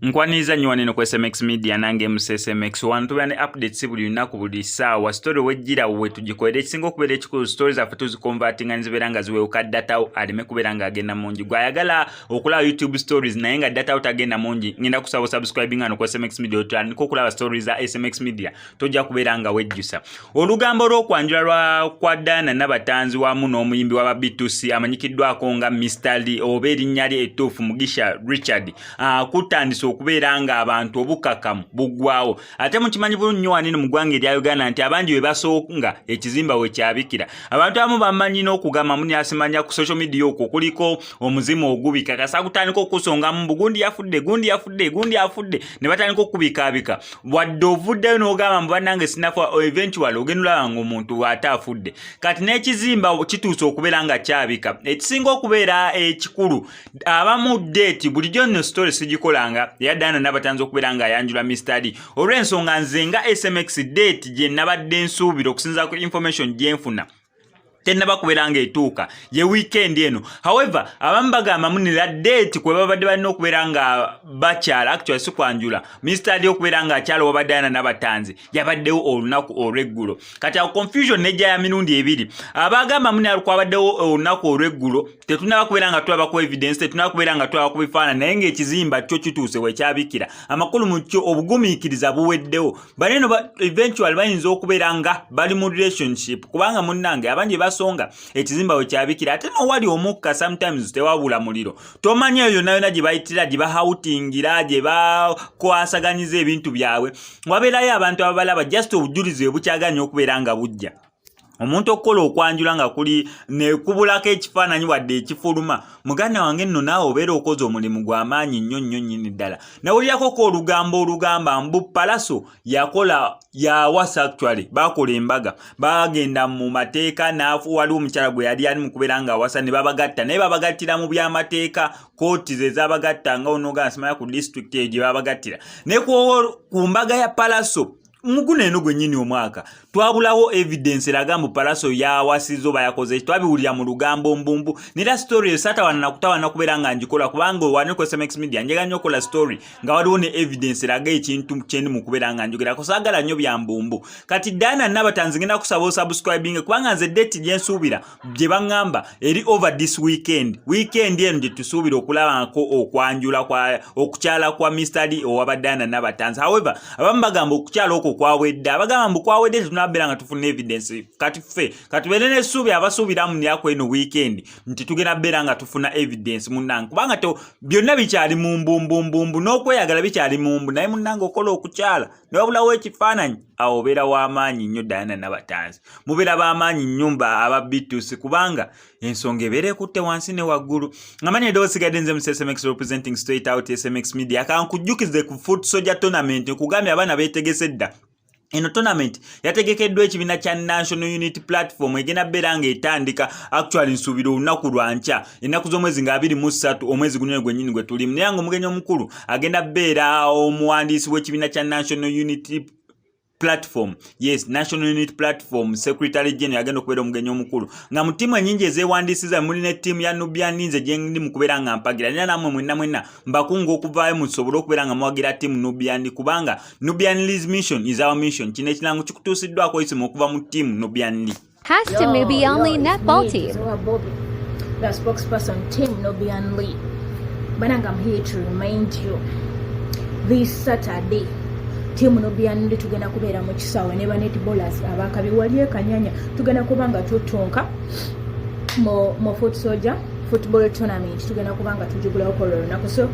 Nkwaniza nnyo wano ku SMX Media nange SMX wano tubane updates buli lunaku buli ssaawa story wejjira we tugikolera ekisinga okubeera ekikulu stories affe tuzikonvertinga nizibeera nga ziweewuka data aleme kubeera nga agenda mungi gwayagala okulaba YouTube stories naye nga data tagenda mungi ngenda kusaba subscribing ano ku SMX Media otandika okulaba stories za SMX Media tojja kubeera nga wejjusa olugambo lw'okwanjula kwa Dana Nabatanzi wamu n'omuyimbi wa B2C amanyikiddwako nga Mr. Lee oba erinnya lye ettuufu Mugisha Richard kutandisa okubeera nga abantu obukakamu buggwawo ate mukimanyi bulungi wanene mu ggwanga erya Uganda nti abangi bwe basonga ekizimba we kyabikira abantu abamu bamanyi n'okugamba muni asimanya ku social media okwo kuliko omuzimu ogubika kasa kutandika okusonga mu gundi yafudde ne batandika okubikaabika wadde ovuddeyo n'ogamba mu bannange sinafa eventually ogendula nga omuntu ate afudde kati n'ekizimba kituuse okubeera nga kyabika ekisinga okubeera ekikulu abamu date bulijjo nno story sigikolanga ya Dana Nabatanzi okubeera nga ayanjula Mr. Lee olw'ensonga nze nga SMX date gye nabadde nsuubira okusinza ku information gye nfuna tenaba kubeera nga etuuka ye weekend eno however abamu bagamba munira date kwe babadde balina okubeera nga bakyala actually si kwanjula Mr. Lee okubeera nga akyala wabadde Dana Nabatanzi yabaddewo olunaku olw'eggulo kati awo confusion nejja ya mirundi ebiri abagamba munira kwabaddewo olunaku olw'eggulo tetunaba kubeera nga tulaba ku evidence tetunaba kubeera nga tulaba ku bifaananyi naye ng'ekizimba kyo kituuse wekyabikira amakulu mu kyo obugumiikiriza buweddewo baneno eventually bayinza okubeera nga bali mu relationship kubanga munnange abangi songa ekizimba we kyabikira ate no wali omukka sometimes tewabula muliro tomanyi eyo yonna gye bayitira gye bahautingira gye bakwasaganyiza ebintu byabwe wabeerayo abantu ababalaba just obujulizi bukyaganya okubeera nga bujja omuntu okukola okwanjula nga kuli ne kubulako ekifaananyi wadde ekifuluma muganda wange nno naawe obeera okoze omulimu gw'amaanyi nnyo nnyini ddala nawulirako ko olugamba mbu palaso yakola yawasa actually bakola embaga bagenda mu mateeka naafu waliwo omukyala gwe yali ali mu kubeera nga awasa ne babagatta naye babagattira mu by'amateeka kooti ze zabagatta nga onoga nsimanya ku district eyo gye babagattira naye ku mbaga ya palaso muguno eno gwennyini omwaka twabulawo evidence eraga mbu palaso yawasizo bayakoze twabiwulira mu lugambo mbumbu nera story esatawana nakutawana kubeera nga njikola kubanga wane ku SMX Media njega nnyo kola story nga waliwo ne evidence eraga ekintu kyendi mu kubeera nga njogera kusagala nnyo bya mbumbu kati Dana Nabatanzi ngenda kusaba subscribing kubanga nze date gye nsuubira gye baŋŋamba eri over this weekend eno gye tusuubira okulabako okwanjula kwa okukyala kwa Mr. Lee owa Dana Nabatanzi however abamu bagamba okukyala okwo kwawedde abagamba mbu kwawedde tunabeera nga tufuna evidence kati ffe katubeere n'essuubi abasuubira mu yako eno weekend nti tugenda beera nga tufuna evidence munnange kubanga byonna bikyali mu mbumbumbu n'okweyagala bikyali mumbu naye munnange okola okukyala ne wabulawo ekifaananyi awo obeera w'amaanyi nnyo Dana Nabatanzi mubeera b'amaanyi nnyumba aba B2C kubanga ensonga ebeera ekutte wansi ne waggulu amanyi eddoozi sigadde nze mu SMX representing straight out SMX Media kankujjukize ku Foot Soldier Tournament nkugambye abaana beetegese dda eno tournament yategekeddwa ekibiina kya National Unity Platform egenda beera nga etandika actually nsuubira olunaku lwa nkya ennaku z'omwezi nga 23 omwezi guno gwennyini gwe tulimu naye nga omugenyi omukulu agenda beera omuwandiisi w'ekibiina kya National Unity Platform yes National Unity Platform Secretary General agenda okubeera omugenyi omukulu nga mu ttiimu ennyingi ezeewandiisiza muli ne ttiimu ya Nubian Ninze gye ndi mu kubeera nga mpagira nina nammwe mwenna mbakunga okuvaayo musobole okubeera nga muwagira ttiimu Nubian kubanga Nubian Lee's mission is our mission kino ekirango kikutuusiddwako isimu okuva mu ttiimu Nubian Lee has to maybe only netball team the spokesperson team Nubian Lee Bananga, I'm here to remind you this Saturday timu Nubian Lee tugenda kubeera mu kisaawe ne banetballers abakabi wali ekanyanya tugenda kubanga tutunka mu Foot Soldier football tournament tugenda kubanga tujugulawo kolo lunaku so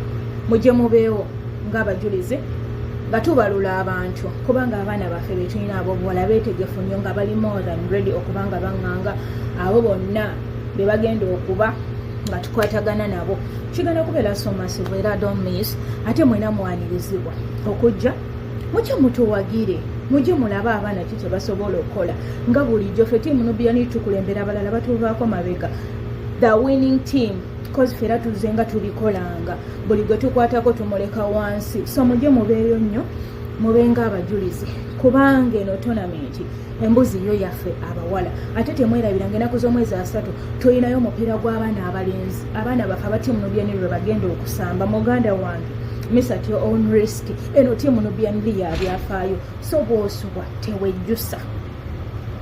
mujje mubeewo ng'abajulizi nga tubalula abantu kubanga abaana baffe betulina abo buwala beetegefu nnyo nga bali more than ready okubanga baŋŋanga abo bonna be bagenda okuba nga tukwatagana nabo kigenda kubeera so massive era don't miss ate mwena muwanirizibwa okujja mujje mutuwagire mujje mulaba abaana kiki basobola okukola nga bulijjo ffe ttiimu Nubian tukulembera abalala batuvaako mabega the winning team because ffe era tuzze nga tubikolanga buli gwe tukwatako tumuleka wansi so mujje mubeeyo nnyo mubenga abajulizi kubanga eno tournament embuzi yo yaffe abawala ate temwerabiranga ennaku z'omwezi 3 tulinayo omupiira gw'abaana abalenzi abaana baffe abatiimu Nubian lwe bagenda okusamba muganda wange miss at your own risk. Eno timu no byanli ya byafaayo. So bw'osubwa tewejjusa.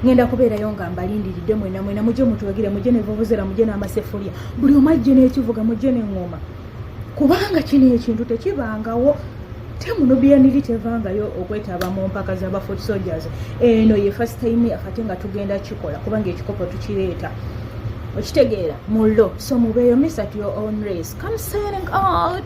Ngenda kubeerayo nga mbalindiridde mwena mujje mutuwagire mujje n'evuvuzera mujje n'amasefuliya buli omu ajje n'ekivuga mujje n'eŋŋoma kubanga kino ekintu tekibangawo timu no byanli tevangayo okwetaba mu mpaka z'aba foot soldiers. Eno ye first time afate nga tugenda kikola kubanga ekikopo tukireeta okitegeera mullo so mubeeyo miss at your own race. Come signing out.